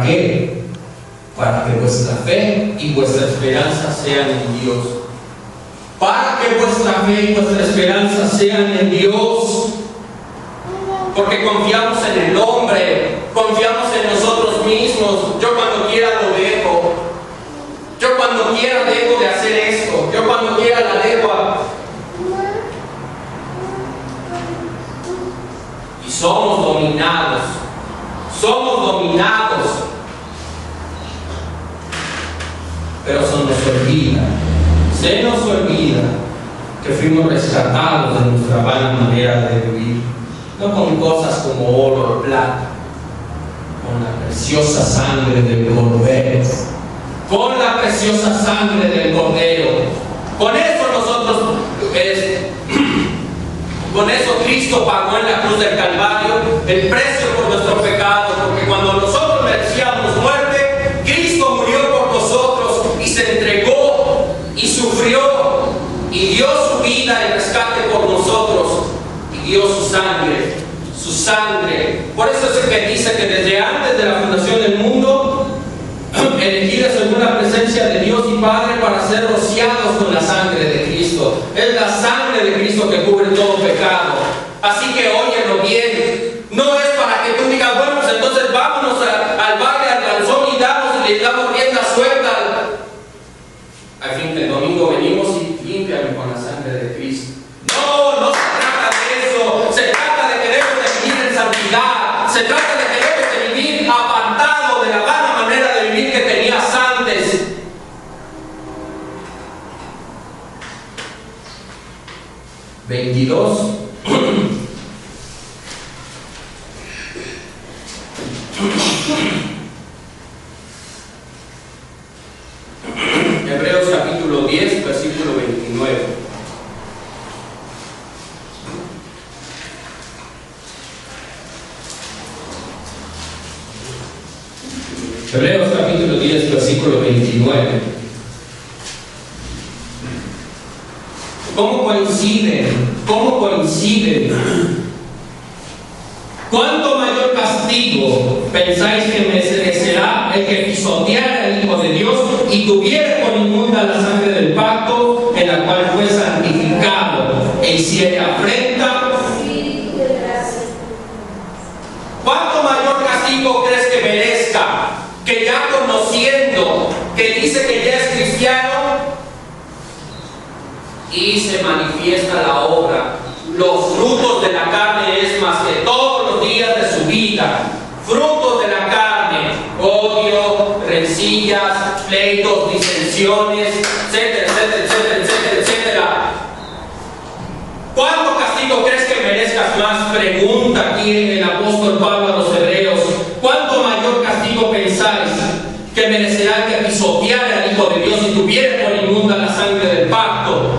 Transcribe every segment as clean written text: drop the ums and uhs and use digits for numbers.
qué? Para que vuestra fe y vuestra esperanza sean en Dios. Para que vuestra fe y vuestra esperanza sean en Dios. Porque confiamos en el hombre, confiamos en nosotros mismos. Yo cuando quiera lo dejo. Yo cuando quiera dejo de hacer esto. Yo cuando quiera la dejo Y somos dominados. Somos dominados. Pero se nos olvida que fuimos rescatados de nuestra vana manera de vivir. No con cosas como oro o plata, con la preciosa sangre del Cordero. Con la preciosa sangre del Cordero. Con eso con eso Cristo pagó en la cruz del Calvario el precio por nuestro pecado, porque cuando nosotros merecíamos muerte, Cristo murió por nosotros y se entregó y sufrió y dio su vida en rescate por nosotros y dio su sangre. Su sangre. Por eso es que dice que desde antes de la fundación del mundo, elegidos en una presencia de Dios y Padre para ser rociados con la sangre de Cristo. Es la sangre de Cristo que cubre todo pecado. Así que óyelo bien. No es para que tú digas, bueno, pues entonces vámonos al baile, al danzón y le damos rienda suelta. Al fin que el domingo venimos y límpiame con la sangre de Cristo. No se trata de eso. Se trata de que debes de vivir en santidad. Se trata de que debes de vivir apartado de la vana manera de vivir que tenías antes. Hebreos capítulo 10, versículo 29. Hebreos capítulo 10, versículo 29. ¿Cómo coinciden? ¿Cuánto mayor castigo pensáis que merecerá el que pisoteara al Hijo de Dios y tuviera por inmunda la sangre del pacto en la cual fue santificado e hiciera afrenta? ¿Cuánto mayor castigo crees que merezca? Que ya conociendo, que dice que ya es cristiano y se manifiesta la obra. Los frutos de la carne es más que todos los días de su vida. Frutos de la carne: odio, rencillas, pleitos, disensiones, etcétera, etcétera, etcétera, etcétera, etcétera. ¿Cuánto castigo crees que merezcas más? Pregunta aquí el apóstol Pablo a los hebreos. ¿Cuánto mayor castigo pensáis que merecerá que pisoteara al Hijo de Dios y tuviera por inmunda la sangre del pacto?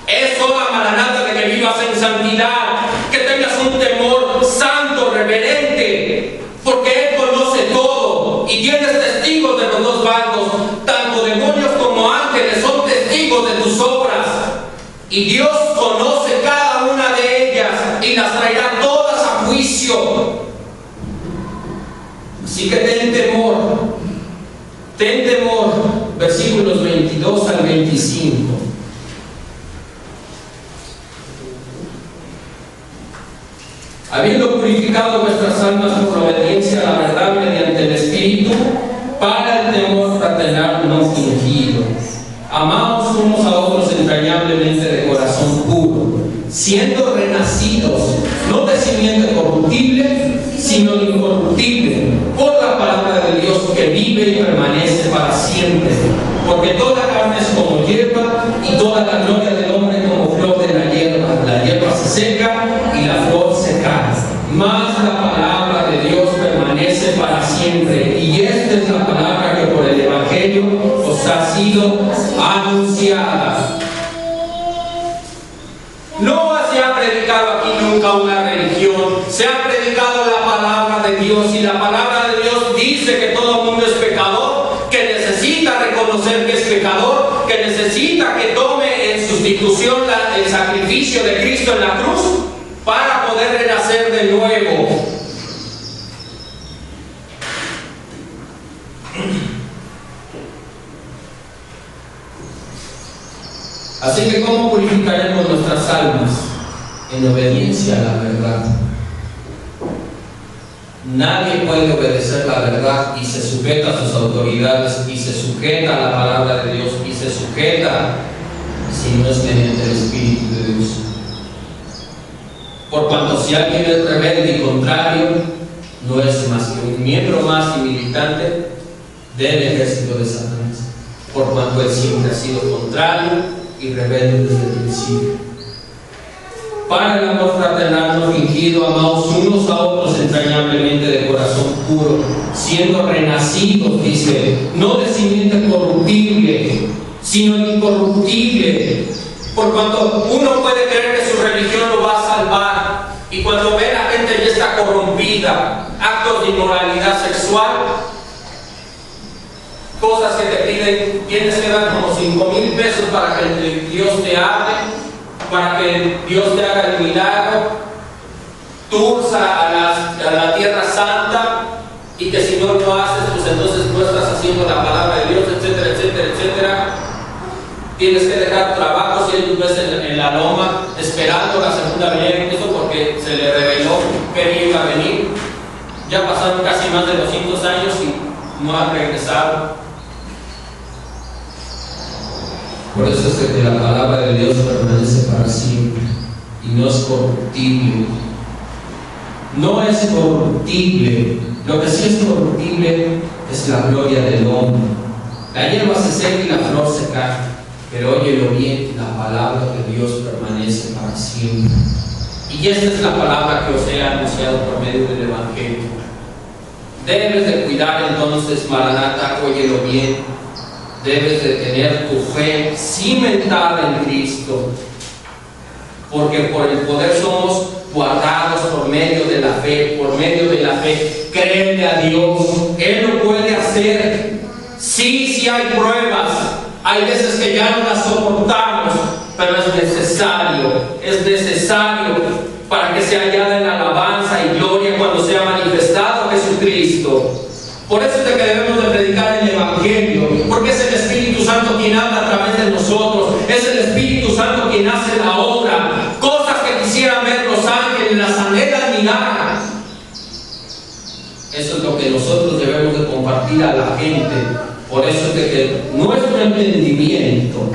Es hora, Maranata, de que vivas en santidad, que tengas un temor santo, reverente, porque Él conoce todo y tienes testigos de los dos bandos, tanto demonios como ángeles son testigos de tus obras, y Dios conoce cada una de ellas y las traerá todas a juicio. Así que ten temor, versículos 22 al 25. Habiendo purificado vuestras almas por obediencia a la verdad mediante el Espíritu, para el temor fraternal no fingido, amaos unos a otros entrañablemente de corazón puro, siendo renacidos, no de simiente corruptible, sino de incorruptible, por la palabra de Dios que vive y permanece para siempre. Porque toda carne es como hierba, y toda la gloria del hombre como flor de la hierba. La hierba se seca y la flor se cae, mas la palabra de Dios permanece para siempre. Y esta es la palabra que por el Evangelio os ha sido anunciada. No se ha predicado aquí nunca una religión, se ha predicado la palabra de Dios, y la palabra de Dios dice que todo el mundo es pecador, que necesita reconocer que es pecador, que necesita que tome en sustitución el sacrificio de Cristo en la cruz para poder renacer de nuevo. Así que, ¿cómo purificaremos nuestras almas? En obediencia a la verdad. Nadie puede obedecer la verdad y se sujeta a sus autoridades y se sujeta a la palabra de Dios y se sujeta si no es mediante el Espíritu de Dios. Por cuanto si alguien es rebelde y contrario, no es más que un miembro más y militante del ejército de Satanás. Por cuanto él siempre ha sido contrario y rebelde desde el principio. Para el amor fraternal no fingido, amaos unos a otros entrañablemente de corazón puro, siendo renacidos, dice, no de simiente corruptible, sino incorruptible. Por cuanto uno puede creer que su religión lo va a salvar, y cuando ve a la gente ya está corrompida, actos de inmoralidad sexual, cosas que te piden, tienes que dar como 5,000 pesos para que Dios te hable, para que Dios te haga el milagro, tours a la tierra santa, y que si no lo haces, pues entonces no estás haciendo la palabra de Dios, etcétera, etcétera, etcétera. Tienes que dejar trabajo si ellos ves en la loma, esperando la segunda venida, eso porque se le reveló que iba a venir. Ya pasaron casi más de 200 años y no han regresado. Por eso es que la palabra de Dios permanece para siempre y no es corruptible. No es corruptible. Lo que sí es corruptible es la gloria del hombre. La hierba se seca y la flor se cae, pero óyelo bien, la palabra de Dios permanece para siempre. Y esta es la palabra que os he anunciado por medio del Evangelio. Debes de cuidar entonces, Maranata, óyelo bien. Debes de tener tu fe cimentada en Cristo, porque por el poder somos guardados por medio de la fe. Por medio de la fe, créele a Dios, Él lo puede hacer. Sí hay pruebas, hay veces que ya no las soportamos, pero es necesario para que se añada en alabanza y gloria cuando sea manifestado Jesucristo. Por eso es que debemos de predicar el Evangelio, porque es el Espíritu Santo quien habla a través de nosotros, es el Espíritu Santo quien hace la obra, cosas que quisieran ver los ángeles, las anhelan mirar. Eso es lo que nosotros debemos de compartir a la gente. Por eso es de que nuestro entendimiento,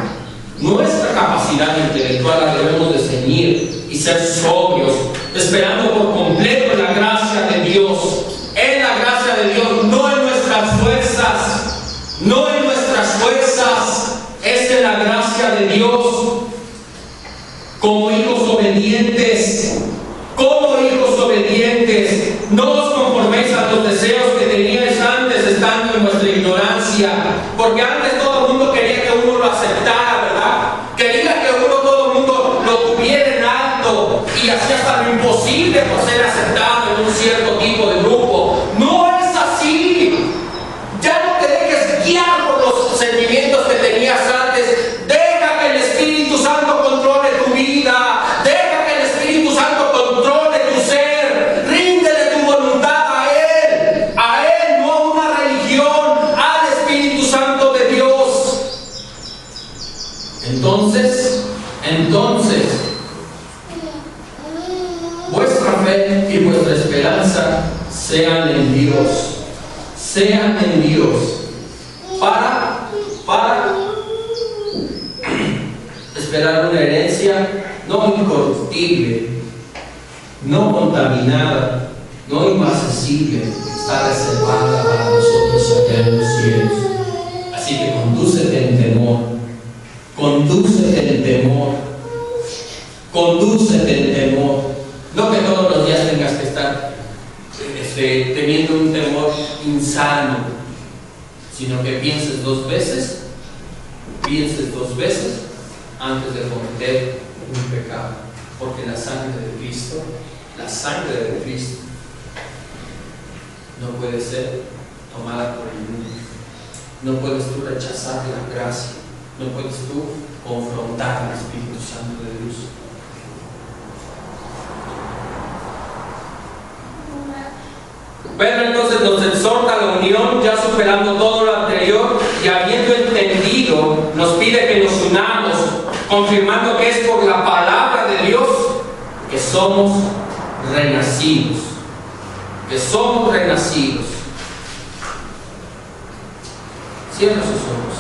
nuestra capacidad intelectual la debemos de ceñir y ser sobrios, esperando por completo en la gracia de Dios. En la gracia de Dios, no en nuestras fuerzas, no en nuestras fuerzas, es en la gracia de Dios, como hijos obedientes, no os conforméis a los deseos que teníais antes, estando en vuestra ignorancia, porque antes todo el mundo quería que uno lo aceptara, ¿verdad? Quería que todo el mundo lo tuviera en alto y hacía hasta lo imposible por ser aceptado en un cierto tipo de grupo. No es así. Ya no te dejes guiar por los sentimientos que tenías antes. Deja que el Espíritu Santo controle tu vida. Deja que el Espíritu Santo controle tu ser. Ríndele tu voluntad a Él, no a una religión, al Espíritu Santo de Dios. Entonces, vuestra fe y vuestra esperanza sean en Dios, para esperar una herencia no incorruptible, no contaminada, no inmarcesible, está reservada para nosotros allá en los cielos. Así que condúcete en temor, no que todos los días tengas que estar teniendo un temor insano, sino que pienses dos veces antes de cometer un pecado, porque la sangre de Cristo no puede ser tomada por el mundo. No puedes tú rechazar la gracia, no puedes tú confrontar al Espíritu Santo de Dios. Pedro entonces nos exhorta a la unión, ya superando todo lo anterior y habiendo entendido, nos pide que nos unamos confirmando que es por la palabra de Dios que somos renacidos. Que somos renacidos. Cierra sus ojos.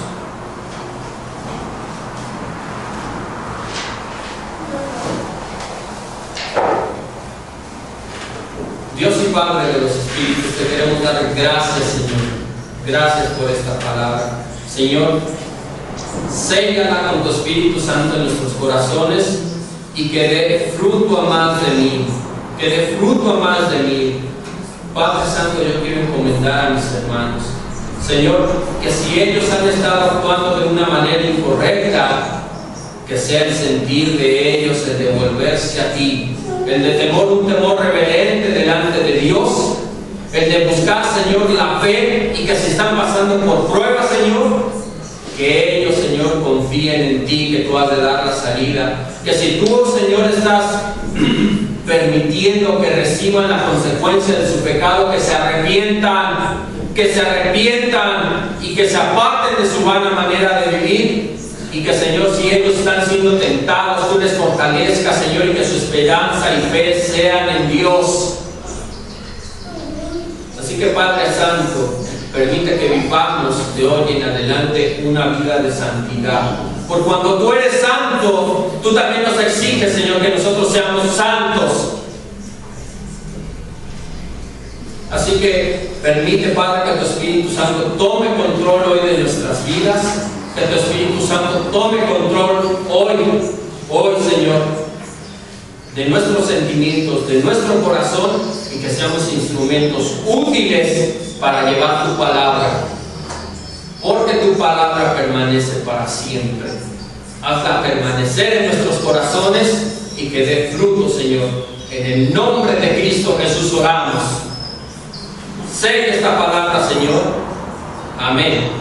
Dios y Padre de los Espíritus, te queremos dar gracias, Señor. Gracias por esta palabra. Señor, séllala con tu Espíritu Santo en nuestros corazones y que dé fruto a más de mí. Que dé fruto a más de mí. Padre Santo, yo quiero encomendar a mis hermanos. Señor, que si ellos han estado actuando de una manera incorrecta, que sea el sentir de ellos el de volverse a ti, el de temor, un temor reverente delante de Dios, el de buscar, Señor, la fe, y que si están pasando por pruebas, Señor, que ellos, Señor, confíen en ti, que tú has de dar la salida, que si tú, Señor, estás permitiendo que reciban la consecuencia de su pecado, que se arrepientan y que se aparten de su vana manera de vivir, y que, Señor, si ellos están siendo tentados, tú les fortalezcas, Señor, y que su esperanza y fe sean en Dios. Así que, Padre Santo, permite que vivamos de hoy en adelante una vida de santidad. Por cuando tú eres santo, tú también nos exiges, Señor, que nosotros seamos santos. Así que permite, Padre, que tu Espíritu Santo tome control hoy de nuestras vidas, que tu Espíritu Santo tome control hoy, Señor, de nuestros sentimientos, de nuestro corazón, y que seamos instrumentos útiles para llevar tu palabra, porque tu palabra permanece para siempre. Hazla permanecer en nuestros corazones y que dé fruto, Señor. En el nombre de Cristo Jesús oramos. Sé esta palabra, Señor. Amén.